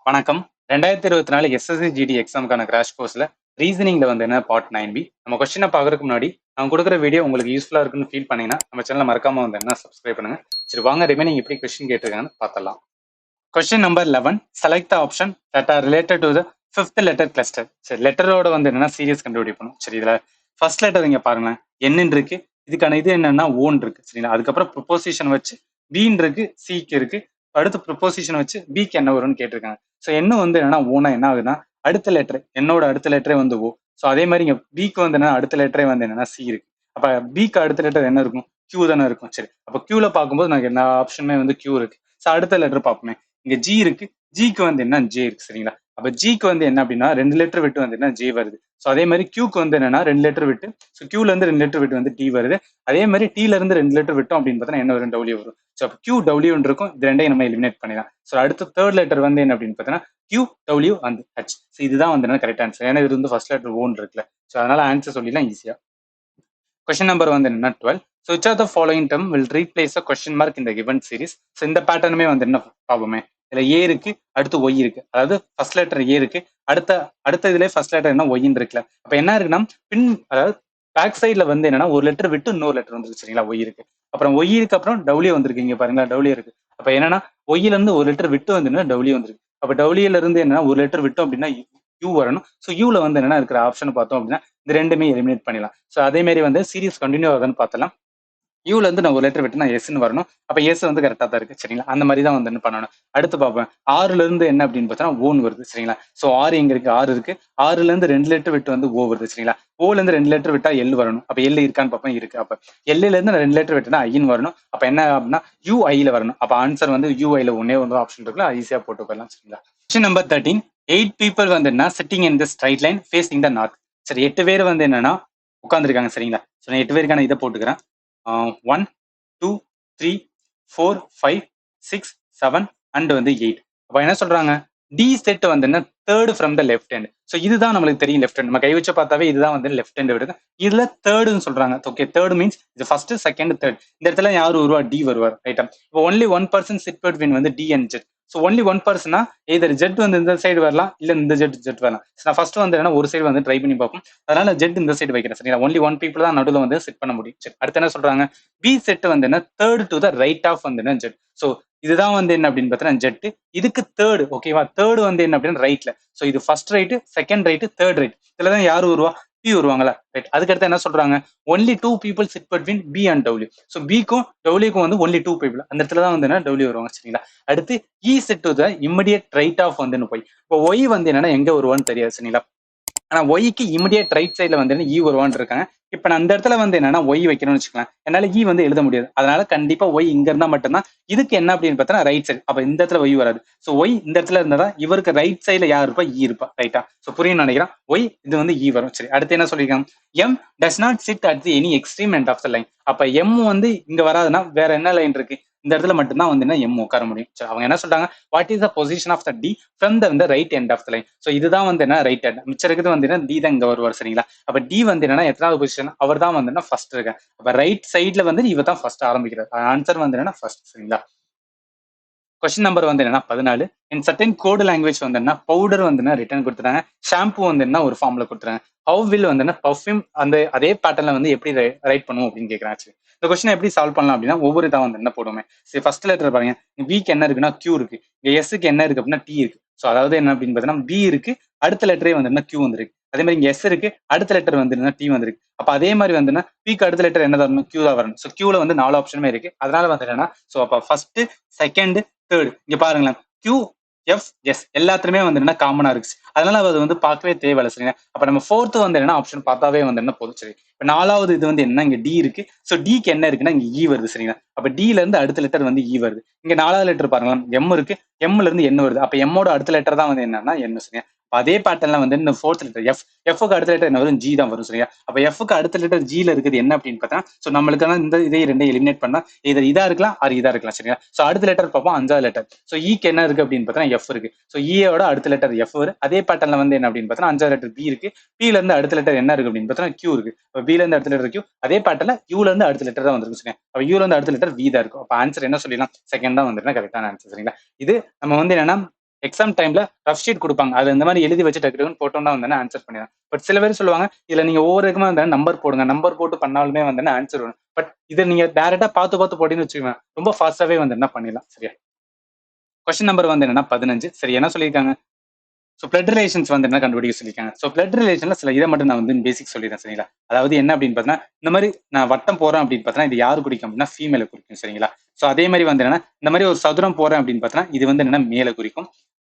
வணக்கம். 2024 SSC GD எக்ஸாமுக்கான crash கோர்ஸ்ல ரீசனிங்ல வந்து என்ன பார்ட் 9B. நம்ம கொஸ்டினை பார்க்கறதுக்கு முன்னாடி நான் கொடுக்குற வீடியோ உங்களுக்கு யூஸ்ஃபுல்லா இருக்குன்னு ஃபீல் பண்ணீங்கன்னா நம்ம சேனலை மறக்காம வந்து என்ன சப்ஸ்கிரைப் பண்ணுங்க. சரி வாங்க ரிமைனிங் எப்படி கொஸ்டின் கேட்டிருக்காங்கன்னு பார்த்தலாம். Question number 11, select the option that R related to the fifth letter cluster. சரி லெட்டரோட வந்து என்னன்னா சீரியஸ் கண்டுபிடிக்கணும். சரி இதுல ஃபர்ஸ்ட் லெட்டர் இங்க பாருங்க, என்னன்னு இருக்கு, இதுக்கான இது என்னன்னா ஓன் இருக்கு. சரிங்களா, அதுக்கப்புறம் ப்ரொபோசிஷன் வச்சு பீன் இருக்கு, சிக்கு இருக்கு, அடுத்து ப்ரொபோசிஷன் வச்சு பிக்கு என்ன வரும்னு கேட்டிருக்காங்க. ஸோ என்ன வந்து என்னன்னா ஓனா என்ன ஆகுதுன்னா அடுத்த லெட்டர் என்னோட அடுத்த லெட்டரே வந்து ஓ. ஸோ அதே மாதிரி இங்க பிக்கு வந்து என்ன அடுத்த லெட்டரே வந்து என்னன்னா சி இருக்கு. அப்ப பிக்கு அடுத்த லெட்டர் என்ன இருக்கும், கியூ தானே இருக்கும். சரி அப்ப கியூல பார்க்கும்போது எனக்கு எல்லா ஆப்ஷனுமே வந்து கியூ இருக்கு. ஸோ அடுத்த லெட்டர் பார்ப்போமே, இங்க ஜி இருக்கு, ஜிக்கு வந்து என்ன ஜே இருக்கு. சரிங்களா, அப்ப ஜிக்கு வந்து என்ன அப்படின்னா 2 லெட்டர் விட்டு வந்து என்ன ஜே வருது. ஸோ அதே மாதிரி கியூக்கு வந்து என்னன்னா 2 லெட்டர் விட்டு, ஸோ கியூல இருந்து 2 லெட்டர் விட்டு வந்து டி வருது. அதே மாதிரி டீல இருந்து 2 லெட்டர் விட்டோம் அப்படின்னு பார்த்தா என்ன வரும், டபிள்யூ வரும். ஸோ அப்போ கியூ டபிள்யூ இருக்கும், இது ரெண்டையும் நம்ம எலிமினேட் பண்ணிடலாம். ஸோ அடுத்த தேர்ட் லெட்டர் வந்து என்ன அப்படின்னு பார்த்தீங்கன்னா Q W and H. So இதுதான் வந்து கரெக்ட் ஆன்சர். ஏன்னா இது வந்து ஃபர்ஸ்ட் லெட்டர் ஓன் இருக்குல்ல. ஸோ அதனால ஆன்சர் சொல்லிடலாம் ஈஸியா. கொஸ்டின் நம்பர் வந்து என்ன 12. So which are the following term will replace a question mark இந்த கிவன் சீரிஸ். ஸோ இந்த பேட்டர்னுமே வந்து என்ன பார்ப்போமே, இதுல ஏ இருக்கு, அடுத்து ஒய் இருக்கு. அதாவது ஃபர்ஸ்ட் லெட்டர் ஏ இருக்கு, அடுத்த அடுத்த இதுல ஃபர்ஸ்ட் லெட்டர் என்ன ஒய்ன்னு இருக்குல்ல. அப்ப என்ன இருக்குன்னா பின், அதாவது பேக் சைட்ல வந்து என்னன்னா ஒரு லெட்டர் விட்டு இன்னொரு லெட்டர் வந்துருக்கு. சரிங்களா, ஒய் இருக்கு, அப்புறம் ஒய் இருக்கு, அப்புறம் டபிள்யூ வந்திருக்கு. இங்க பாருங்களா டபிள்யூ இருக்கு. அப்ப என்னன்னா ஒய்ல இருந்து ஒரு லெட்டர் விட்டு வந்து டபிள்யூ வந்திருக்கு. அப்ப டபிள்யூல இருந்து என்னன்னா ஒரு லெட்டர் விட்டோம் அப்படின்னா யூ வரணும். ஸோ யூல வந்து என்னன்னா இருக்கிற ஆப்ஷன் பார்த்தோம் அப்படின்னா இந்த ரெண்டுமே எலிமினேட் பண்ணிடலாம். ஸோ அதே மாதிரி வந்து சீரிஸ் கண்டினியூ ஆகுதுன்னு பார்த்தலாம். யூல இருந்து நான் ஒரு லெட்டர் விட்டு நான் எஸ்ன்னு வரணும். அப்ப எஸ் வந்து கரெக்டா தான் இருக்கு. சரிங்களா, அந்த மாதிரி தான் வந்து என்ன பண்ணணும். அடுத்து பார்ப்பேன், ஆறுல இருந்து என்ன அப்படின்னு பார்த்தா ஓன் வருது. சரிங்களா, ஸோ ஆறு எங்க இருக்கு, ஆறு இருக்கு. ஆறுல இருந்து 2 லெட்டர் விட்டு வந்து ஓ வருது. சரிங்களா, ஓல இருந்து 2 லெட்டர் விட்டா எல் வரணும். அப்ப எல் இருக்கான்னு பார்ப்பேன், இருக்கு. அப்ப எல்ல இருந்து 2 லெட்டர் விட்டுனா ஐன்னு வரணும். அப்ப என்ன அப்படின்னா யூ ஐல வரணும். அப்ப ஆன்சர் வந்து யூ ஐல ஒன்னே வந்து ஆப்ஷன் இருக்குல்ல, ஈஸியா போட்டு போயிடலாம். சரிங்களா, கொஸ்டின் நம்பர் 13. 8 people வந்து என்ன sitting in the straight line facing the north. சரி 8 பேர் வந்து என்னன்னா உட்காந்துருக்காங்க. சரிங்களா, ஸோ நான் 8 பேருக்கான இதை போட்டுக்கிறேன். 1 2 3 4 5 6 7 அண்ட் வந்து 8. அப்ப என்ன சொல்றாங்க, டி செட் வந்து என்ன third from the left hand. So இதுதான் நம்மளுக்கு தெரியும் லெஃப்ட் ஹேண்ட். நம்ம கை வச்சு பார்த்தாவே இதுதான் வந்து லெஃப்ட் ஹேண்ட் விடுது. இதுல தேர்டுன்னு சொல்றாங்க. ஓகே, தேர்ட் மீன்ஸ் இது ஃபர்ஸ்ட் செகண்ட் தேர்ட். இந்த இடத்துல யார் வருவா, டி வருவார். ரைட்டா, இப்போ ஒன்லி 1 person சிட் பிட்வீன் வந்து T and Z. So only 1 person either Z வந்து இந்த சைடு வரலாம், இல்ல இந்த ஜெட் வரலாம். நான் ஃபர்ஸ்ட் வந்து என்ன ஒரு சைடு வந்து ட்ரை பண்ணி பார்ப்போம். அதனால ஜெட் இந்த சைடு வைக்கிறேன். சரிங்களா, ஒன்லி 1 people தான் நடுவில் வந்து செட் பண்ண முடியும். சரி அடுத்து என்ன சொல்றாங்க, பி செட் வந்து என்ன third to the right of வந்து என்ன ஜெட். ஸோ இதுதான் வந்து என்ன அப்படின்னு பார்த்தீங்கன்னா ஜெட். இதுக்கு தேர்டு, ஓகேவா, தேர்டு வந்து என்ன அப்படின்னு ரைட்ல. ஸோ இது first right, second right, third right. இதுல தான் யார் வருவா, பி வருவாங்களா. ரைட், அதுக்கடுத்து என்ன சொல்றாங்க, only 2 people sit between B and W. So பிக்கும் டபிள்யூக்கும் வந்து ஒன்லி 2 people. அந்த இடத்துல தான் வந்து என்ன டபிள்யூ வருவாங்க. சரிங்களா, அடுத்து E set to the immediate right of வந்து போய், இப்போ ஒய் வந்து என்னன்னா எங்க வருவான்னு தெரியாது. சரிங்களா, ஆனா ஒய்க்கு இமிடியேட் ரைட் சைட்ல வந்து இ வருவான்னு இருக்காங்க. இப்ப நான் அந்த இடத்துல வந்து என்னன்னா ஒய் வைக்கணும்னு வச்சுக்கலாம், என்னால இ வந்து எழுத முடியாது. அதனால கண்டிப்பா ஒய் இங்க இருந்தா மட்டும்தான் இதுக்கு என்ன அப்படின்னு பார்த்தா ரைட் சைடு. அப்ப இந்த இடத்துல ஒய் வராது. சோ ஒய் இந்த இடத்துல இருந்தா இவருக்கு ரைட் சைட்ல யார் இருப்பா, இ இருப்பா. ரைட்டா, சோ புரியும் நினைக்கிறேன். ஒய் இது வந்து இ வரும். சரி அடுத்து என்ன சொல்லிருக்காங்க, M does not sit at the any extreme end of the line. அப்ப எம் வந்து இங்க வராதுன்னா வேற என்ன லைன் இருக்கு, இந்த இடத்துல மட்டும்தான் வந்து என்ன எம் உட்கார முடியும். சரி அவங்க என்ன சொல்றாங்க, what is the position of the T from the right end of the line. So இதுதான் வந்து என்ன ரைட் ஹேண்ட். மிச்சம் இருக்குது வந்து என்ன டி தான் இங்க வருவார். சரிங்களா, அப்ப டி வந்து என்னன்னா எத்தனாவது பொசிஷன், அவர் தான் வந்து என்ன ஃபர்ஸ்ட் இருக்க. அப்ப ரைட் சைட்ல வந்து இவர் தான் ஃபர்ஸ்ட் ஆரம்பிக்கிறார். ஆன்சர் வந்து என்னன்னா ஃபர்ஸ்ட். சரிங்களா, கொஸ்டின் நம்பர் வந்து என்னன்னா 14. இன் சர்டன் கோடு லாங்குவேஜ் வந்து என்ன பவுடர் வந்து என்ன ரிட்டர்ன் கொடுத்துறாங்க, ஷாம்பு வந்து என்ன ஒரு ஃபார்ம்ல கொடுத்துறாங்க. ஹவு வில் வந்து என்ன பர்ஃபியூம் அந்த அதே பேட்டர்ல வந்து எப்படி ரைட் பண்ணுவோம் அப்படின்னு கேட்கறாங்க. இந்த கொஸ்டின் எப்படி சால்வ் பண்ணலாம் அப்படின்னா ஒவ்வொரு இதாக வந்து என்ன போடுவோமே. சரி ஃபர்ஸ்ட் லெட்டர் பாருங்க, வீக் என்ன இருக்குன்னா கியூ இருக்கு, இங்க எஸ்க்கு என்ன இருக்கு அப்படின்னா டி இருக்கு. ஸோ அதாவது என்ன அப்படின்னு பார்த்தீங்கன்னா பி இருக்கு, அடுத்த லெட்டரே வந்து என்ன கியூ வந்துருக்கு. அதே மாதிரி இங்க எஸ் இருக்கு, அடுத்த லெட்டர் வந்து என்ன டி வந்துருக்கு. அப்ப அதே மாதிரி வந்து பிக்கு அடுத்த லெட்டர் என்ன வரணும், கியூ தான் வரணும். ஸோ கியூல வந்து 4 ஆப்ஷனுமே இருக்கு. அதனால வந்து என்னன்னா ஸோ அப்ப ஃபர்ஸ்ட் செகண்ட் தேர்ட் இங்க பாருங்களேன், கியூ எஃப் எஸ் எல்லாத்துலயுமே வந்து என்ன காமனா இருக்கு. அதனால அது வந்து பார்க்கவே தேவையில்லை. சரிங்க, அப்ப நம்ம ஃபோர்த் வந்து என்ன ஆப்ஷன் பார்த்தாவே வந்து என்ன போதும். சரி இப்ப நாலாவது இது வந்து என்ன, இங்க டி இருக்கு. ஸோ டிக்கு என்ன இருக்குன்னா இங்க இ வருது. சரிங்களா, அப்ப டில இருந்து அடுத்த லெட்டர் வந்து இ வருது. இங்க நாலாவது லெட்டர் பாருங்களா, எம் இருக்கு, எம்ல இருந்து என்ன வருது. அப்ப எம்மோட அடுத்த லெட்டர் தான் வந்து என்னன்னா என்ன. சரிங்க, அதே பேட்டர்ல வந்து இந்த ஃபோர்த் லெட்டர் எஃப், எஃப்க்கு அடுத்த லெட்டர் என்ன வரும், ஜி தான் வரும். சரியா, அப்ப எஃப்க்கு அடுத்த லெட்டர் ஜில இருக்குது என்ன அப்படின்னு பார்த்தா, ஸோ நம்மளுக்கான இந்த இதை ரெண்டே எலிமினேட் பண்ணா இது இதா இருக்கலாம், அது இதா இருக்கலாம். சரியா, ஸோ அடுத்த லெட்டர் பார்ப்போம், அஞ்சாவது லெட்டர். ஸோ ஈக்கு என்ன இருக்கு அப்படின்னு பார்த்தா எஃப் இருக்கு. ஸோ ஈயோட அடுத்த லெட்டர் எஃப் வரும். அதே பேட்டர்ல வந்து என்ன அப்படின்னு பார்த்தா அஞ்சாவது லெட்டர் பி இருக்கு, பில இருந்து அடுத்த லெட்டர் என்ன இருக்கு அப்படின்னு பார்த்தா கியூ இருக்கு. அப்ப பில இருந்து அடுத்த லெட்டர் கியூ, அதே பேட்டர்ல யூல இருந்து அடுத்த லெட்டர் தான் வந்திருக்கு. சரியா, அப்ப யூல இருந்து அடுத்த லெட்டர் வி தான் இருக்கும். அப்ப ஆன்சர் என்ன சொல்லிடலாம், செகண்ட் தான் வந்து கரெக்டான ஆன்சர். சரிங்களா, இது நம்ம வந்து என்னன்னா எக்ஸாம் டைம்ல ரஃப் ஷீட் கொடுப்பாங்க, அது இந்த மாதிரி எழுதி வச்சு டக்குன்னு போட்டோம்னா வந்து ஆன்சர் பண்ணிடலாம். பட் சில பேர் சொல்லுவாங்க இதுல நீங்க ஒவ்வொரு இதுக்குமே வந்து நம்பர் போடுங்க, நம்பர் போட்டு பண்ணாலுமே வந்து ஆன்சர் வரும். பட் இதை நீங்க டைரக்டா பார்த்து பார்த்து போட்டீங்கன்னு வச்சுக்கோங்க, ரொம்ப ஃபாஸ்டாவே வந்து என்ன பண்ணிடலாம். சரியா? கொஸ்டின் நம்பர் வந்து என்னன்னா 15. சரி, என்ன சொல்லியிருக்காங்க? ஸோ பிளட் ரிலேஷன்ஸ் வந்து என்ன கண்டுபிடிக்க சொல்லியிருக்காங்க. ஸோ பிளட் ரிலேஷன்ல சில இதை மட்டும் நான் வந்து பேசிக் சொல்லிடுறேன். சரிங்களா? அதாவது என்ன அப்படின்னு பார்த்தீங்கன்னா, இந்த மாதிரி நான் வட்டம் போறேன் அப்படின்னு பார்த்தீங்கன்னா இது யாரு குறிக்கும் அப்படின்னா ஃபீமேல குறிக்கும். சரிங்களா? ஸோ அதே மாதிரி வந்து என்னன்னா இந்த மாதிரி ஒரு சதுரம் போறேன் அப்படின்னு பார்த்தீங்கன்னா இது வந்து என்னன்னா மேல குறிக்கும்.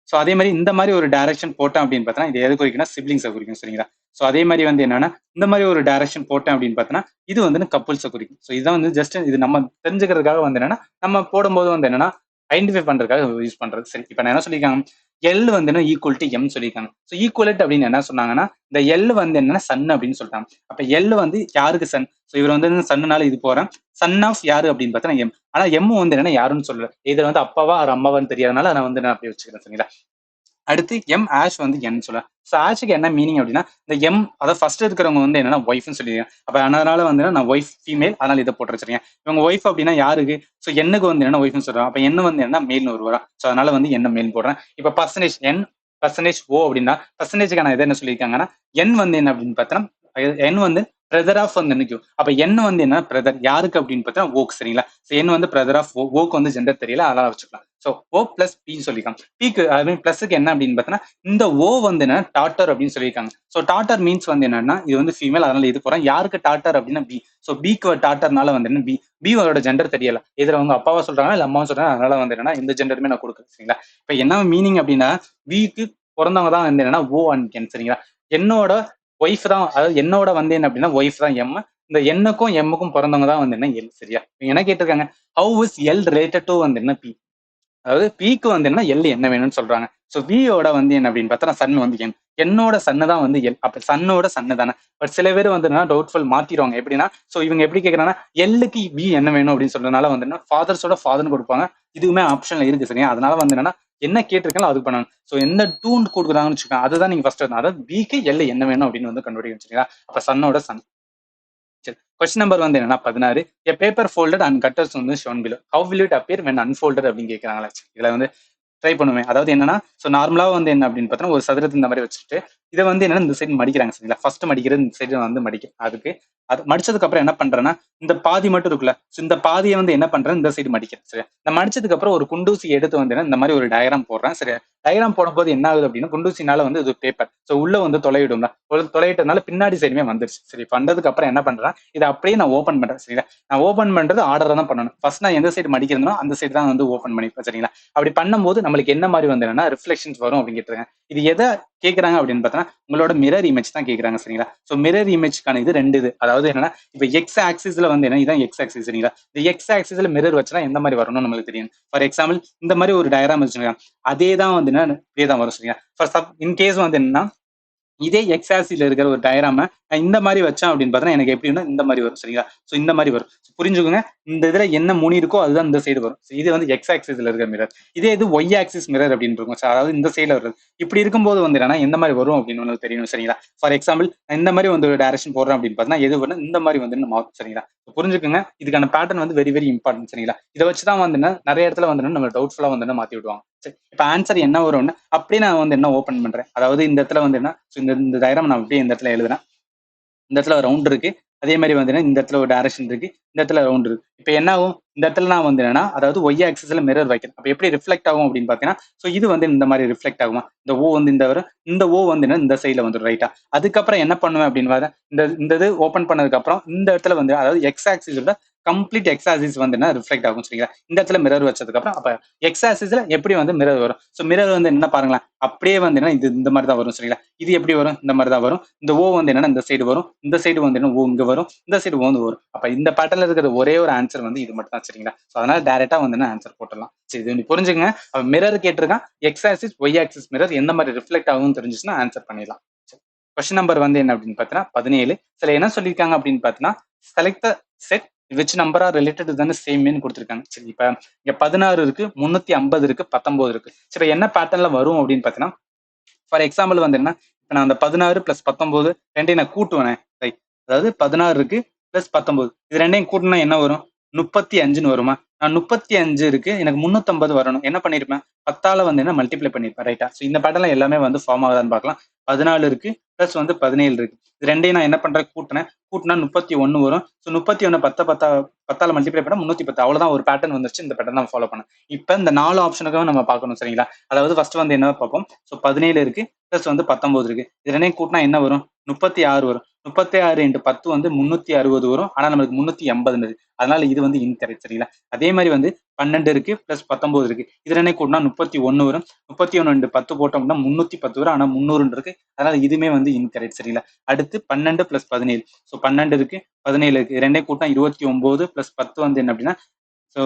ஸோ அதே மாதிரி இந்த மாதிரி ஒரு டைரக்ஷன் போட்டேன் அப்படின்னு பார்த்தீங்கன்னா இது எது குறிக்கும்னா சிப்ளிங்ஸை குறிக்கும். சரிங்களா? ஸோ அதே மாதிரி வந்து என்னன்னா இந்த மாதிரி ஒரு டைரக்ஷன் போட்டேன் அப்படின்னு பார்த்தீங்கன்னா இது வந்து கப்புள்ஸை குறிக்கும். ஸோ இதான் வந்து ஜஸ்ட் இது நம்ம தெரிஞ்சுக்கிறதுக்காக வந்து என்னன்னா நம்ம போடும்போது வந்து என்னன்னா ஐடென்டிஃபை பண்றதுக்காக யூஸ் பண்றது. சரி, இப்போ நான் என்ன சொல்லியிருக்காங்க, எல் வந்து என்ன ஈக்குவல் டு எம் சொல்லியிருக்காங்க. ஸோ ஈக்குவலட் அப்படின்னு என்ன சொன்னாங்கன்னா இந்த எல் வந்து என்னன்னா சன் அப்படின்னு சொல்லிட்டாங்க. அப்ப எல் வந்து யாருக்கு சன்? ஸோ இவர் வந்து சன்னுனால இது போறேன், சன் ஆஃப் யாரு அப்படின்னு பார்த்தா எம். ஆனா எம் வந்து என்னன்னா யாருன்னு சொல்லல, இதுல வந்து அப்பாவா ஒரு அம்மாவான்னு தெரியாதனால நான் வந்து நான் அப்படி வச்சுக்கிறேன். சரிங்களா? அடுத்து எம் ஆஷ் வந்து என் சொல்ல. ஸோ ஆஷுக்கு என்ன மீனிங் அப்படின்னா இந்த எம் அதாவது ஃபர்ஸ்ட் இருக்கிறவங்க வந்து என்னன்னா ஒய்ஃப்னு சொல்லிடுறேன். அப்ப அதனால வந்து நான் ஒய்ஃப் ஃபீமேல், அதனால இதை போட்டு வச்சிருக்கேன். இவங்க ஒய்ஃப் அப்படின்னா யாருக்கு? ஸோ எண்ணுக்கு வந்து என்ன ஒய்ஃப்னு சொல்றாங்க. அப்ப என்ன வந்து என்ன மேல்னு ஒரு வரும். ஸோ அதனால வந்து என்ன மேல் போடுறேன். இப்ப பர்சன்டேஜ் என் பர்சன்டேஜ் ஓ அப்படின்னா பர்சன்டேஜ்க்கு நான் இதை என்ன சொல்லியிருக்காங்கன்னா என் வந்து என்ன அப்படின்னு பார்த்தோன்னா என் வந்து பிரதர் ஆஃப் வந்து நிற்கும். அப்ப என் வந்து என்ன பிரதர் யாருக்கு அப்படின்னு பார்த்தா ஓக். சரிங்களா? ஸோ என் வந்து பிரதர் ஆஃப் ஓ. ஓக்கு வந்து ஜெண்டர் தெரியல, அதெல்லாம் வச்சுக்கலாம். ஸோ ஓ பிளஸ் பி சொல்லிக்கலாம். பிக்கு ஐ மீன் பிளஸுக்கு என்ன அப்படின்னு பார்த்தோன்னா இந்த ஓ வந்து என்ன டாட்டர் அப்படின்னு சொல்லியிருக்காங்க. ஸோ டாட்டர் மீன்ஸ் வந்து என்னன்னா இது வந்து ஃபீமேல், அதனால இது போறேன். யாருக்கு டாட்டர் அப்படின்னா பி. ஸோ பிக்கு டாட்டர்னால வந்து என்ன பி. பியோட ஜெண்டர் தெரியல, இதுல அவங்க அப்பாவா சொல்றாங்க இல்ல அம்மாவும் சொல்றாங்க, அதனால வந்து என்னன்னா இந்த ஜெண்டருமே நான் கொடுக்குறேன். சரிங்களா? இப்ப என்ன மீனிங் அப்படின்னா பிக்கு பிறந்தவங்க தான் வந்து என்னன்னா ஓ அண்ட் என். சரிங்களா? என்னோட ஒய்ஃப் தான், அதாவது என்னோட வந்து என்ன அப்படின்னா ஒய்ஃப் தான் எம். இந்த எண்ணுக்கும் எம்முக்கும் பிறந்தவங்க தான் வந்து என்ன எல். சரியா? என்ன கேட்டிருக்காங்க, how is L related to வந்து என்ன பி. அதாவது பிக்கு வந்து என்ன எல் என்ன வேணும்னு சொல்றாங்க. ஸோ வியோட வந்து என்ன அப்படின்னு பார்த்தா சன் வந்து என். என்னோட சன்னு தான் வந்து எல். அப்ப சன்னோட சன்னு தானே. பட் சில பேர் வந்து டவுட்ஃபுல் மாத்திடுவாங்க. எப்படின்னா ஸோ இவங்க எப்படி கேட்கறாங்கன்னா எல்லுக்கு வி என்ன வேணும் அப்படின்னு சொல்றதுனால வந்து என்ன ஃபாதர்ஸோட ஃபாதர்னு கொடுப்பாங்க. இதுவுமே ஆப்ஷன்ல இருக்கு. சரியா? அதனால வந்து என்னன்னா என்ன கேட்டிருக்காங்களோ அது பண்ணணும். ஸோ எந்த டூன் கொடுக்குறாங்கன்னு வச்சுக்கோங்க, அதுதான் நீங்க ஃபர்ஸ்ட் அதாவது பிக்கு எல் என்ன வேணும் அப்படின்னு வந்து கண்டுபிடிக்க வச்சுக்கோங்க. அப்ப சன்னோட சன். சரி, கொஸ்டின் நம்பர் வந்து என்னன்னா 16. A paper folded and cutters வந்து shown below. How will it appear when unfolded அப்படின்னு கேட்கறாங்களா. இதுல வந்து ட்ரை பண்ணுவேன். அதாவது என்னன்னா ஸோ நார்மலா வந்து என்ன அப்படின்னு பார்த்தோன்னா ஒரு சதுரத்தை இந்த மாதிரி வச்சுட்டு இதை வந்து என்னன்னா இந்த சைடு மடிக்கிறாங்க. சரிங்களா? ஃபர்ஸ்ட் மடிக்கிறது இந்த சைடு வந்து மடிக்கும். அதுக்கு அது மடிச்சதுக்கு அப்புறம் என்ன பண்றேன்னா இந்த பாதி மட்டும் இருக்குல்ல, ஸோ இந்த பாதியை வந்து என்ன பண்றேன் இந்த சைடு மடிக்கிறேன். சரி, இந்த மடிச்சதுக்கு அப்புறம் ஒரு குண்டூசி எடுத்து வந்து இந்த மாதிரி ஒரு டயக்ராம் போடுறேன். சரி, டயக்ராம் போடும்போது என்ன ஆகுது அப்படின்னா குண்டூசினால வந்து இது பேப்பர் ஸோ உள்ள வந்து தொலைவிடும்ல, தொலைவிட்டதுனால பின்னாடி சைடுமே வந்துருச்சு. சரி, பண்ணதுக்கு அப்புறம் என்ன பண்றேன் இதை அப்படியே நான் ஓப்பன் பண்றேன். சரிங்களா? நான் ஓப்பன் பண்றது ஆர்டர் தான் பண்ணணும். ஃபர்ஸ்ட் நான் எந்த சைடு மடிக்கிறேனோ அந்த சைடு தான் வந்து ஓப்பன் பண்ணிப்பேன். சரிங்களா? அப்படி பண்ணும்போது நம்மளுக்கு என்ன மாதிரி வந்து என்னன்னா ரிஃப்ளெக்ஷன்ஸ் வரும் அப்படின்னு கேட்டுருக்காங்க. இது எதை கேட்கறாங்க அப்படின்னு பார்த்தா உங்களோட மிரர் இமேஜ் தான் கேட்கறாங்க. சரிங்களா? ஸோ மிரர் இமேஜ்க்கான இது ரெண்டு இது, அதாவது என்னன்னா இப்போ எக்ஸ் ஆக்சிஸ்ல வந்து என்ன இதான் எக்ஸ் ஆக்சிஸ். சரிங்களா? இந்த எக்ஸ் ஆக்சிஸ்ல மிரர் வச்சுனா எந்த மாதிரி வரணும்னு நம்மளுக்கு தெரியும். ஃபார் எக்ஸாம்பிள் இந்த மாதிரி ஒரு டயக்ராம் வச்சுருக்காங்க, அதே தான் வந்து என்ன இதே தான் வரும். சரிங்களா? ஃபார் இன்கேஸ் வந்து என்னன்னா இதே எக்ஸ் ஆக்சிஸ்ல இருக்கிற ஒரு டயராம இந்த மாதிரி வச்சேன் அப்படின்னு பார்த்தா எனக்கு எப்படின்னா இந்த மாதிரி வரும். சரிங்களா? ஸோ இந்த மாதிரி வரும். புரிஞ்சுக்கோங்க, இந்த இதுல என்ன முனி இருக்கோ அதுதான் இந்த சைடு வரும். இது வந்து எக்ஸ் ஆக்சிஸ்ல இருக்கிற மிரர். இதே இது ஒய் ஆக்சிஸ் மிரர் அப்படின்னு இருக்கும். அதாவது இந்த சைடுல வருது. இப்படி இருக்கும்போது வந்து என்னன்னா எந்த மாதிரி வரும் அப்படின்னு உங்களுக்கு தெரியணும். சரிங்களா? ஃபார் எக்ஸாம்பிள் இந்த மாதிரி வந்து ஒரு டைரக்ஷன் போடுறேன் அப்படின்னு பார்த்தா எது வரும் இந்த மாதிரி வந்து மாறும். சரிங்களா? புரிஞ்சுக்கோங்க, இதுக்கான பேட்டர்ன் வந்து வெரி வெரி இம்பார்ட்டன்ட். சரிங்களா? இதை வச்சுதான் வந்து நிறைய இடத்துல வந்து நம்ம டவுட்ஃபுல்லா வந்து மாத்தி விடுவாங்க. சரி, இப்ப ஆன்சர் என்ன வரும்னு அப்படியே நான் வந்து என்ன ஓப்பன் பண்றேன். அதாவது இந்த இடத்துல வந்து என்ன இந்த டயக்ராம் நான் அப்படியே இந்த இடத்துல எழுதுறேன். இந்த இடத்துல ரவுண்ட் இருக்கு, அதே மாதிரி வந்து இந்த இடத்துல ஒரு டைரக்ஷன் இருக்கு, இந்த இடத்துல ரவுண்ட் இருக்கு. இப்போ என்ன ஆகும் இந்த இடத்துல நான் வந்து என்னன்னா அதாவது ஒய் ஆக்சிஸ்ல மிரர் வைக்கிறேன். அப்போ எப்படி ரிஃப்ளெக்ட் ஆகும் அப்படின்னு பாத்தீங்கன்னா ஸோ இது வந்து இந்த மாதிரி ரிஃப்ளெக்ட் ஆகுமா, இந்த ஓ வந்து இந்த வரும், இந்த ஓ வந்து இந்த சைட்ல வந்து ரைட்டா. அதுக்கப்புறம் என்ன பண்ணுவேன் அப்படின்னு இந்த இது ஓப்பன் பண்ணதுக்கு அப்புறம் இந்த இடத்துல வந்து அதாவது எக்ஸ் ஆக்சிஸோட கம்ப்ளீட் எக்ஸ் ஆக்சிஸ் வந்து என்ன ரிஃப்ளெக்ட் ஆகும். சரிங்களா? இந்த இடத்துல மிரர் வச்சதுக்கு அப்புறம் அப்ப எக்ஸ் ஆக்சிஸ்ல எப்படி வந்து மிரர் வரும். ஸோ மிரர் வந்து என்ன பாருங்களேன் அப்படியே வந்து என்ன இது இந்த மாதிரி தான் வரும். சரிங்களா? இது எப்படி வரும் இந்த மாதிரி தான் வரும். இந்த ஓ வந்து என்னன்னா இந்த சைடு வரும், இந்த சைடு வந்து என்ன ஓ இங்க வரும், இந்த சைடு ஓ வந்து வரும். அப்ப இந்த பேட்டர்ல இருக்கிற ஒரே ஒரு ஆன்சர் வந்து இது மட்டும் தான். சரிங்களா? ஸோ அதனால டைரக்டா வந்து என்ன ஆன்சர் போட்டுடலாம். சரி, இது நீ புரிஞ்சுங்க. மிரர் கேட்டிருக்கான், X axis Y axis mirror எந்த மாதிரி ரிஃப்ளெக்ட் ஆகும்னு தெரிஞ்சுச்சுன்னா ஆன்சர் பண்ணிடலாம். கொஸ்டின் நம்பர் வந்து என்ன அப்படின்னு பார்த்தீங்கன்னா 17. சில என்ன சொல்லியிருக்காங்க அப்படின்னு பார்த்தீங்கன்னா select set which number are related தானே சேம்னு கொடுத்துருக்காங்க. சரி, இப்ப இங்க 16 இருக்கு, 350 இருக்கு, 19 இருக்கு. சரி, என்ன பேட்டர்ன்ல வரும் அப்படின்னு பார்த்தீங்கன்னா ஃபார் எக்ஸாம்பிள் வந்து என்ன இப்ப நான் அந்த 16 பிளஸ் 19 ரெண்டையும் நான் கூட்டுவேன். ரைட், அதாவது 16 இருக்கு பிளஸ் 19 இது ரெண்டையும் கூட்டினா என்ன வரும் 35ன்னு வருமா. நான் 35 இருக்கு, எனக்கு 350 வரணும். என்ன பண்ணிருப்பேன்? 10ஆல வந்து என்ன மல்டிப்ளை பண்ணிருப்பேன், ரைட்டா? ஸோ இந்த பேட்டர்ன்ல எல்லாமே வந்து ஃபார்ம் ஆகுதான்னு பார்க்கலாம். 14 இருக்கு, பிளஸ் வந்து 17 இருக்கு. இது ரெண்டையும் நான் என்ன பண்றேன்? கூட்டினேன். கூட்டினா 31 வரும். ஸோ 31 10ஆல மல்டிப்ளை பண்ணா 310. அவ்வளவுதான், ஒரு பேட்டர்ன் வந்துருச்சு. இந்த பேட்டர்ன் தான் ஃபாலோ பண்ணேன். இப்ப இந்த 4 ஆப்ஷனுக்கும் நம்ம பார்க்கணும், சரிங்களா? அதாவது ஃபர்ஸ்ட் வந்து என்ன பார்ப்போம்? ஸோ 17 இருக்கு, பிளஸ் வந்து 19 இருக்கு. இது ரெண்டையும் கூட்டினா என்ன வரும்? 36 வரும். 36 இன்டு 10 வந்து 360 வரும். ஆனா நம்மளுக்கு 380 இருந்தது. அதனால இது வந்து இன்கரெக்ட், சரிங்களா? அதே மாதிரி வந்து 12 இருக்கு, பிளஸ் 19 இருக்கு. இது ரெண்டையும் கூட்டினா 31 வரும். 31 இன்டு 10 போட்டோம்னா 310 வரும். ஆனா 300 இருக்கு. அதனால இதுவுமே வந்து இன்கரெக்ட், சரிங்களா? அடுத்து 12 பிளஸ் 17. ஸோ 12 இருக்கு, 17 இருக்கு. இது ரெண்டையும் கூட்டினா 29 பிளஸ் 10 வந்து என்ன அப்படின்னா, ஸோ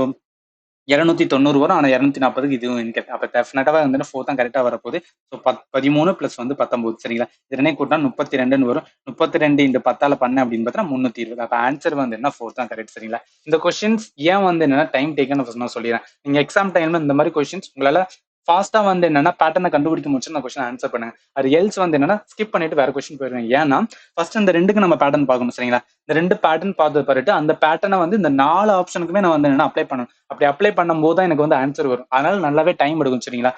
290 வரும். ஆனா 240க்கு இதுவும் இன்கரெக்ட். அப்ப டெஃபினட்டாக வந்து 4 தான் கரெக்டா வரப்போகுது. ஸோ 13 பிளஸ் வந்து 19, சரிங்களா? இது ரெண்டையும் கூட்டினா 32 வரும். 32 இன்டு 10ஆல பண்ண அப்படின்னு பார்த்தா 320. அப்ப ஆன்சர் வந்து என்ன 4 தான் கரெக்ட், சரிங்களா? இந்த கொஸ்டின்ஸ் ஏன் வந்து என்னன்னா டைம் டேக்கன் நான் சொல்லிடுறேன். நீங்க எக்ஸாம் டைம்ல இந்த மாதிரி கொஸ்டின்ஸ் உங்களால ஃபாஸ்டா வந்து என்னன்னா பேட்டர்னை கண்டுபிடிக்க முடிச்சு அந்த கொஸ்டின் ஆன்சர் பண்ணுங்க. அது எல்ஸ் வந்து என்னன்னா ஸ்கிப் பண்ணிட்டு வேற கொஸ்டின் போயிருங்க. ஏன்னா ஃபர்ஸ்ட் இந்த ரெண்டுக்கு நம்ம பேட்டர்ன் பார்க்கணும், சரிங்களா? இந்த ரெண்டு பேட்டர்ன் பார்த்து பிறகு அந்த பேட்டர்னை வந்து இந்த 4 ஆப்ஷனுக்குமே நான் வந்து என்ன அப்ளை பண்ணணும். அப்படி அப்ளை பண்ணும்போது தான் எனக்கு வந்து ஆன்சர் வரும். அதனால நல்லாவே டைம் எடுக்கும், சரிங்களா?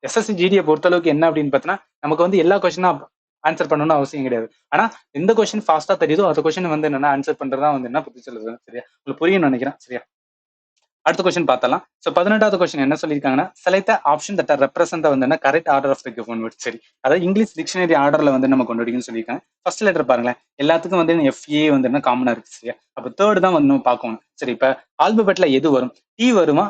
எஸ்எஸ்சி ஜிடியை பொறுத்தளவுக்கு என்ன அப்படின்னு பார்த்தீங்கன்னா, நமக்கு வந்து எல்லா கொஸ்டினும் ஆன்சர் பண்ணணும்னு அவசியம் கிடையாது. ஆனா எந்த கொஸ்டின் ஃபாஸ்டா தெரியுதோ அந்த கொஸ்டின் வந்து என்னன்னா ஆன்சர் பண்றதா வந்து என்ன புத்தி சொல்லுது, சரியா? உங்களுக்கு புரியும்னு நினைக்கிறேன், சரியா? அடுத்த கொஸ்டின் பார்த்தலாம். ஸோ 18வது கொஸ்டின் என்ன சொல்லியிருக்காங்கன்னா, select option that are represent வந்து correct order of the given word. சரி, அதாவது இங்கிலீஷ் டிக்ஷனரி ஆர்டர்ல வந்து நம்ம கொண்டு வரீங்கன்னு சொல்லியிருக்காங்க. ஃபர்ஸ்ட் லெட்டர் பாருங்களேன், எல்லாத்துக்கும் வந்து எஃப்ஏ வந்து என்ன காமனா இருக்கு, சரியா? அப்ப தேர்ட் தான் வந்து நம்ம பார்க்கணும். சரி, இப்ப ஆல்பபெட்ல எது வரும்? டி வருமா,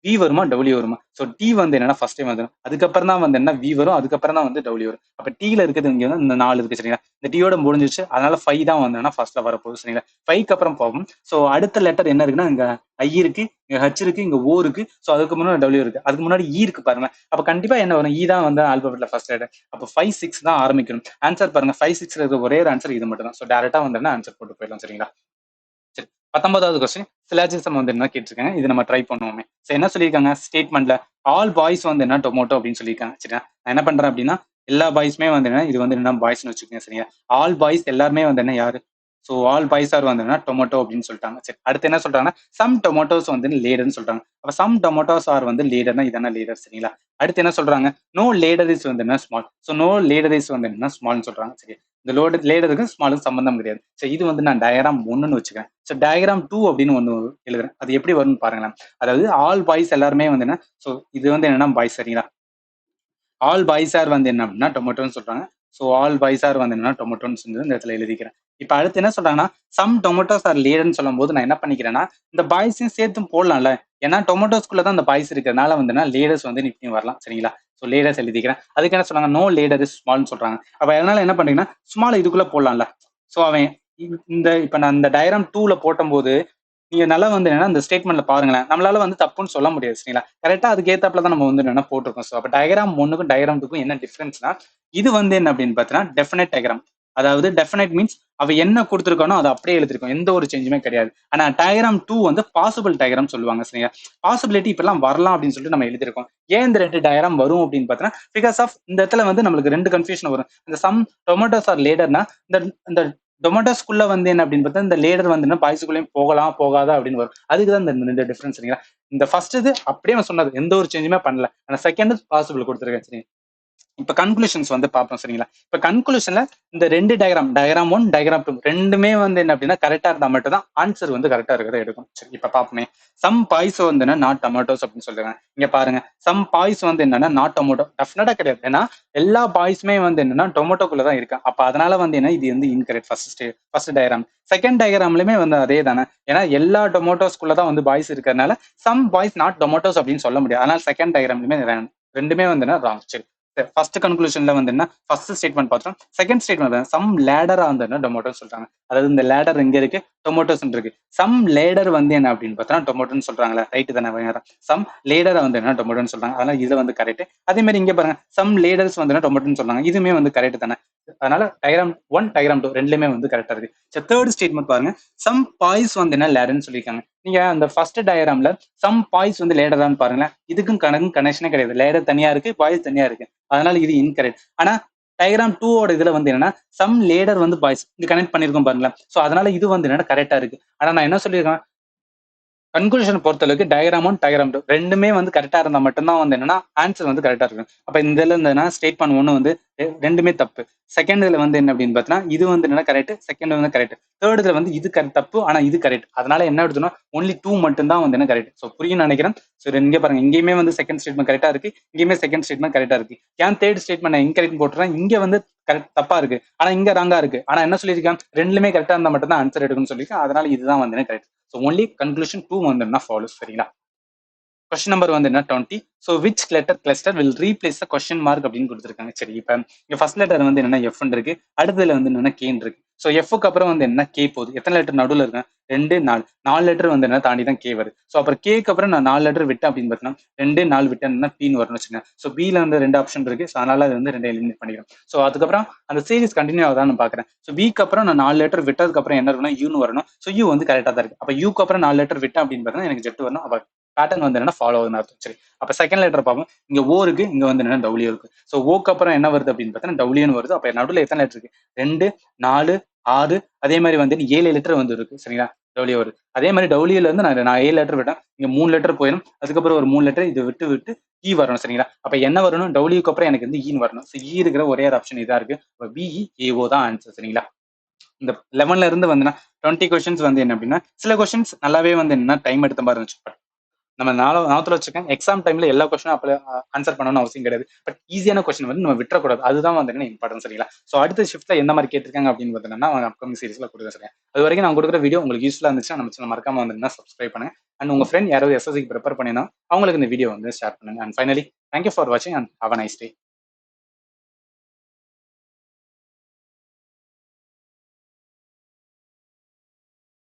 வி வருமா, டபிள்யூ வருமா? ஸோ டி வந்து என்னன்னா ஃபர்ஸ்ட் டைம் வந்துடும். அதுக்கப்புறம் தான் வந்து என்ன வி வரும், அதுக்கப்புறம் தான் வந்து டபிள்யூ வரும். அப்ப டீல இருக்குது இங்க வந்து இந்த 4 இருக்கு, சரிங்களா? இந்த டீயோட முடிஞ்சிச்சு. அதனால 5 தான் வந்து ஃபர்ஸ்ட்ல வரப்போகுது, சரிங்களா? 5க்கு அப்புறம் போகும். ஸோ அடுத்த லெட்டர் என்ன இருக்குன்னா, இங்க ஐ இருக்கு, இங்க ஹச் இருக்கு, இங்க ஓ இருக்கு. ஸோ அதுக்கு முன்னாடி டபிள்யூ இருக்கு, அதுக்கு முன்னாடி இ இருக்கு பாருங்க. அப்ப கண்டிப்பா என்ன வரும்? இ தான் வந்து ஆல்பபெட்ல ஃபர்ஸ்ட் லெட்டர். அப்ப 5, 6 தான் ஆரம்பிக்கணும். ஆன்சர் பாருங்க, 5, 6 இருக்க ஒரே ஒரு ஆன்சர் இது மட்டும் தான். ஸோ டேரக்டா வந்து ஆன்சர் போட்டு போயிடலாம், சரிங்களா? சரி, 19வது கொஸ்டின் சிலாஜிசம் வந்து என்ன கேட்டிருக்காங்க. இது நம்ம ட்ரை பண்ணுவோமே. சோ என்ன சொல்லியிருக்காங்க ஸ்டேட்மெண்ட்ல? ஆல் பாய்ஸ் வந்து என்ன டொமோட்டோ அப்படின்னு சொல்லியிருக்காங்க, சரியா? நான் என்ன பண்றேன் அப்படின்னா, எல்லா பாய்ஸ்மே வந்து என்ன, இது வந்து என்ன பாய்ஸ்னு வச்சுக்கோங்க, சரியா? ஆல் பாய்ஸ் எல்லாருமே வந்து என்ன யாரு? ஸோ ஆல் பாய்ஸ் ஆர் வந்து என்ன டொமோட்டோ அப்படின்னு சொல்லிட்டாங்க. சரி, அடுத்து என்ன சொல்றாங்கன்னா, சம் டொமோட்டோஸ் வந்து லேடர்னு சொல்றாங்க. அப்ப சம் டொமோட்டோஸ் ஆர் வந்து லேடர்னா இதான லேடர், சரிங்களா? அடுத்து என்ன சொல்றாங்க? நோ லேடர் இஸ் வந்து என்ன small. So no ladder is வந்து என்ன ஸ்மால்னு சொல்றாங்க, சரி? இந்த லேடருக்கும் ஸ்மாலுக்கும் சம்பந்தம் கிடையாது. ஸோ இது வந்து நான் டயக்ராம் 1ன்னு வச்சுக்கிறேன். ஸோ டயக்ராம் 2 அப்படின்னு ஒன்று எழுதுறேன். அது எப்படி வரும்னு பாருங்களேன். அதாவது ஆல் பாய்ஸ் எல்லாருமே வந்து என்ன, ஸோ இது வந்து என்னன்னா பாய்ஸ், சரிங்களா? ஆல் பாய்ஸ் ஆர் வந்து என்ன அப்படின்னா டொமேட்டோன்னு சொல்றாங்க. ஸோ ஆல் பாய்ஸ் ஆர் வந்து என்னன்னா டொமேட்டோன்னு சொல்லி இந்த இடத்துல எழுதிக்கிறேன். இப்போ அடுத்து என்ன சொல்றாங்கன்னா, சம் டொமேட்டோஸ் ஆர் லேடர்னு சொல்லும் போது நான் என்ன பண்ணிக்கிறேன்னா, இந்த பாய்ஸையும் சேர்த்து போடலாம்ல. ஏன்னா டொமேட்டோஸ்குள்ள தான் அந்த பாய்ஸ் இருக்கிறதுனால வந்து லேடர்ஸ் வந்து நிச்சயம் வரலாம், சரிங்களா? ஸோ லேடர்ஸ் எழுதிக்கிறேன். அதுக்கு என்ன சொல்றாங்க? நோ லேடர் இஸ் ஸ்மால்னு சொல்றாங்க. அப்ப அதனால என்ன பண்றீங்கன்னா, ஸ்மால் இதுக்குள்ள போடலாம்ல. ஸோ அவன் இந்த இப்ப நான் இந்த டயக்ராம் 2ல போட்டும்போது நீங்க நல்லா வந்து என்னன்னா இந்த ஸ்டேட்மெண்ட்ல பாருங்களேன். நம்மளால வந்து தப்புன்னு சொல்ல முடியாது, சரிங்களா? கரெக்ட்டா அதுக்கு ஏத்தாப்புல தான் நம்ம வந்து என்னன்னா போட்டிருக்கோம். ஸோ அப்ப டயகிராம் 1க்கும் டயகிராம் 2க்கும் என்ன டிஃபரன்ஸ்னா, இது வந்து என்ன அப்படின்னு பார்த்தீங்கன்னா, டெஃபினைட் டயகிராம். அதாவது டெஃபினைட் மீன்ஸ் அவ என்ன குடுத்திருக்கானோ அத அப்படியே எழுதிருக்கோம். எந்த ஒரு சேஞ்சுமே கிடையாது. ஆனா டயகிராம் 2 வந்து பாசிபிள் டயகிராம் சொல்லுவாங்க, சரிங்களா? பாசிபிலிட்டி இப்படிலாம் வரலாம் அப்படின்னு சொல்லிட்டு நம்ம எழுதிருக்கோம். ஏன் இந்த 2 டயகிராம் வரும் அப்படின்னு பார்த்தீங்கன்னா, பிகாஸ் ஆஃப் இந்த இடத்துல வந்து நம்மளுக்கு 2 கன்ஃபியூஷன் வரும். இந்த சம் டொமேட்டோஸ் ஆர் லேடர்னா இந்த இந்த டொமேட்டோஸ்குள்ள வந்து என்ன அப்படின்னு பார்த்தா, இந்த லேடர் வந்து பாய்ஸ்குள்ளேயும் போகலாம், போகாதா அப்படின்னு வரும். அதுக்கு தான் இந்த 2 டிஃபரன்ஸ், சரிங்களா? இந்த ஃபர்ஸ்ட் இது அப்படியே அவன் சொன்னது. எந்த ஒரு சேஞ்சுமே பண்ணல. ஆனா செகண்ட் பாசிபிள் குடுத்துருக்கேன், சரி? இப்ப கன்க்ளூஷன்ஸ் வந்து பார்ப்போம், சரிங்களா? இப்ப கன்க்ளூஷன்ல இந்த 2 டயகிராம் 1, டயகிராம் 2 2மே வந்து என்ன அப்படின்னா கரெக்டா இருந்தா மட்டும் தான் ஆன்சர் வந்து கரெக்டா இருக்கிறத எடுக்கும். சரி, இப்ப பார்ப்போமே. சம் பாய்ஸ் வந்து என்ன நாட் டொமேட்டோஸ் அப்படின்னு சொல்றாங்க. இங்க பாருங்க, சம் பாய்ஸ் வந்து என்னன்னா நாட் டொமேட்டோ. டெஃபினட்டா கிடையாது. ஏன்னா எல்லா பாய்ஸ்மே வந்து என்னன்னா டொமேட்டோக்குள்ள தான் இருக்கு. அப்ப அதனால வந்து என்ன, இது வந்து இன்கரெக்ட். First diagram. செகண்ட் டயகிராம்லயுமே வந்து அதே தானே. ஏன்னா எல்லா டொமேட்டோஸ்குள்ள தான் வந்து பாய்ஸ் இருக்கிறதுனால சம் பாய்ஸ் நாட் டொமேட்டோஸ் அப்படின்னு சொல்ல முடியாது. அதனால செகண்ட் டயகிராம்லயுமே ரெண்டுமே வந்து ராங். சரி, ஃபர்ஸ்ட் கன்க்ளூஷன்ல வந்து என்ன, ஃபர்ஸ்ட் ஸ்டேட்மெண்ட் பார்த்தோம். செகண்ட் ஸ்டேட்மெண்ட் சம் லேடரா வந்து டொமேட்டோ சொல்றாங்க. அதாவது இந்த லேடர் எங்க இருக்கு, டொமேட்டோஸ் இருக்கு. சம் லேடர் வந்து என்ன அப்படின்னு பார்த்தா டொமேட்டோன்னு சொல்றாங்களா, ரைட் தானே? சம் லேடரா வந்து என்ன டொமேட்டோன்னு சொல்றாங்க. அதனால இது வந்து கரெக்ட். அதே மாதிரி இங்க பாருங்க, சம் லேடர்ஸ் வந்து டொமேட்டோன்னு சொல்றாங்க. இதுவுமே வந்து கரெக்ட் தானே. அதனால டயகிராம் 1, டயகிராம் 2 ரெண்டுமே வந்து கரெக்டா இருக்கு. சரி, தேர்ட் ஸ்டேட்மெண்ட் பாருங்க, சம் பாய்ஸ் வந்து என்ன லேடர்னு சொல்லியிருக்காங்க. நீங்க அந்த ஃபர்ஸ்ட் டயகிராம்ல சம் பாய்ஸ் வந்து லேடரான்னு பாருங்களேன். இதுக்கும் கனெக்ஷனே கிடையாது. லேடர் தனியா இருக்கு, பாய்ஸ் தனியா இருக்கு. அதனால இது இன்கரெக்ட். ஆனா டயகிராம் 2 ஓட இதுல வந்து என்னன்னா சம் லேடர் வந்து பாய்ஸ் இங்க கனெக்ட் பண்ணிருக்கோம் பாருங்களேன். சோ அதனால இது வந்து என்னன்னா கரெக்டா இருக்கு. ஆனா நான் என்ன சொல்லியிருக்கேன், கன்க்ளூஷன் பொறுத்தளவுக்கு டயக்ராம் ஒன் டயக்ராம் டூ ரெண்டுமே வந்து கரெக்டா இருந்தா மட்டும்தான் வந்து என்னன்னா ஆன்சர் வந்து கரெக்டா இருக்கும். அப்ப இந்த இதுல இருந்ததுன்னா ஸ்டேட்மெண்ட் ஒன்று வந்து ரெண்டுமே தப்பு. செகண்ட் இதுல வந்து என்ன அப்படின்னு பார்த்தீங்கன்னா இது வந்து என்ன கரெக்ட், செகண்ட் வந்து கரெக்ட். தேர்ட் இதுல வந்து இது தப்பு ஆனா இது கரெக்ட். அதனால என்ன எடுத்தோம்னா ஒன்லி டூ மட்டும் தான் வந்து என்ன கரெக்ட். ஸோ புரியும் நினைக்கிறேன். ஸோ இங்க பாருங்க இங்கேயுமே வந்து செகண்ட் ஸ்டேட்மெண்ட் கரெக்டா இருக்கு, இங்கேயுமே செகண்ட் ஸ்டேட்மெண்ட் கரெக்டா இருக்கு. ஏன் தேர்ட் ஸ்டேட்மெண்ட் இன்கரெக்ட் போட்டுறேன், இங்க வந்து கரெக்ட் தப்பா இருக்கு ஆனா இங்க ராங்கா இருக்கு. ஆனா என்ன சொல்லியிருக்கேன், ரெண்டுமே கரெக்டா இருந்தா மட்டும் தான் ஆன்சர் எடுக்கணும்னு சொல்லியிருக்கேன். அதனால இதுதான் வந்து correct. So only conclusion two வந்து ஃபாலோஸ். சரிங்களா? கொஸ்டின் நம்பர் வந்து என்ன 20. So which letter cluster will replace the question mark அப்படின்னு கொடுத்துருக்காங்க. சரி, இப்போ இங்க ஃபர்ஸ்ட் லெட்டர் வந்து என்னன்னா எஃப் இருக்கு, அடுத்ததுல வந்து என்னன்னா கேன் இருக்கு. ஸோ எஃப்க்கு அப்புறம் வந்து என்ன கே போகுது. எத்தனை லெட்டர் நடுவில் இருக்கேன், 2 4 4 லெட்டர் வந்து என்ன தாண்டி தான் கே வருது. ஸோ அப்புறம் கேக்கு அப்புறம் நான் 4 லெட்டர் விட்டேன் அப்படின்னு பார்த்தீங்கன்னா 2 4 விட்டேன்னா பின்னு வரணும்னு வச்சுக்கோங்க. ஸோ பில வந்து 2 ஆப்ஷன் இருக்கு. ஸோ அதனால அது வந்து 2 எலிமினேட் பண்ணிக்கிறோம். ஸோ அதுக்கப்புறம் அந்த சீரிஸ் கண்டினியூ ஆகுதான்னு பாக்குறேன். ஸோ பிக்கு அப்புறம் நான் 4 லெட்டர் விட்டதுக்கு அப்புறம் என்ன இருக்குன்னா யூன்னு வரணும். ஸோ யூ வந்து கரெக்டா தான் இருக்கு. அப்ப யூக்கு அப்புறம் 4 லெட்டர் விட்டேன் அப்படின்னு பார்த்தீங்கன்னா எனக்கு ஜெட் வரணும். அப்ப பேட்டர்ன் வந்து என்ன ஃபாலோ ஆகுதுன்னு அர்த்தம். சரி, அப்ப செகண்ட் லெட்டர் பார்ப்போம். இங்க ஓ இருக்கு, இங்க வந்து என்ன டபிள்யூ இருக்கு. ஸோ ஓக்கு அப்புறம் என்ன வருது அப்படின்னு பார்த்தீங்கன்னா டபிள்யூன்னு வருது. அப்ப நடுவில் எத்தனை லெட்டர் இருக்கு, 2 4 6, அதே மாதிரி வந்து 7 லெட்டர் வந்து இருக்கு. சரிங்களா? டபிள்யூ வருது. அதே மாதிரி டபிள்யூல இருந்து நான் 7 லெட்டர் விட்டேன், இங்க 3 லெட்டர் போயிடும். அதுக்கப்புறம் ஒரு 3 லெட்டர் இது விட்டு விட்டு இ வரணும். சரிங்களா? அப்ப என்ன வரணும், டபிள்யூக்கு அப்புறம் எனக்கு வந்து ஈன்னு வரணும். ஸோ இ இருக்கிற ஒரே ஒரு ஆப்ஷன் இதா இருக்கு. பிஇ ஏஓ தான் ஆன்சர். சரிங்களா? இந்த 11ல இருந்து வந்து 20 கொஸ்டின்ஸ் வந்து என்ன அப்படின்னா சில கொஸ்டின்ஸ் நல்லாவே வந்து என்ன டைம் எடுத்த மாதிரி இருந்துச்சு. நம்ம நாளத்துல வச்சிருக்கேன் எக்ஸாம் டைம்ல எல்லா கொஸ்டினும் அப்ப ஆன்சர் பண்ணணும்னு அவசியம் கிடையாது. பட் ஈஸியான கொஸ்டின் வந்து நம்ம விட்டுறக்கூடாது. அதுதான் வந்து என்ன இம்பார்ட்டன்ஸ். சரிங்களா? ஸோ அடுத்த ஷிஃப்ட்ல எந்த மாதிரி கேட்டிருக்காங்க அப்படின்னு பார்த்தீங்கன்னா அவங்க அப்கமிங் சீரிஸ்ல கொடுக்க சரியா. அது வரைக்கும் நான் கொடுக்குற வீடியோ உங்களுக்கு யூஸ்ஃபுல்லா இருந்துச்சுன்னா நம்ம சேனல் மறக்காம வந்து சப்ஸ்கிரைப் பண்ணுங்க. அண்ட் உங்க ஃப்ரெண்ட் யாராவது எஸ்எஸ்சிக்கு ப்ரிப்பேர் பண்ணினா அவங்களுக்கு இந்த வீடியோ வந்து ஷேர் பண்ணுங்க. அண்ட் ஃபைனலி தேங்க்யூ ஃபார் வாட்சிங் and have a nice day.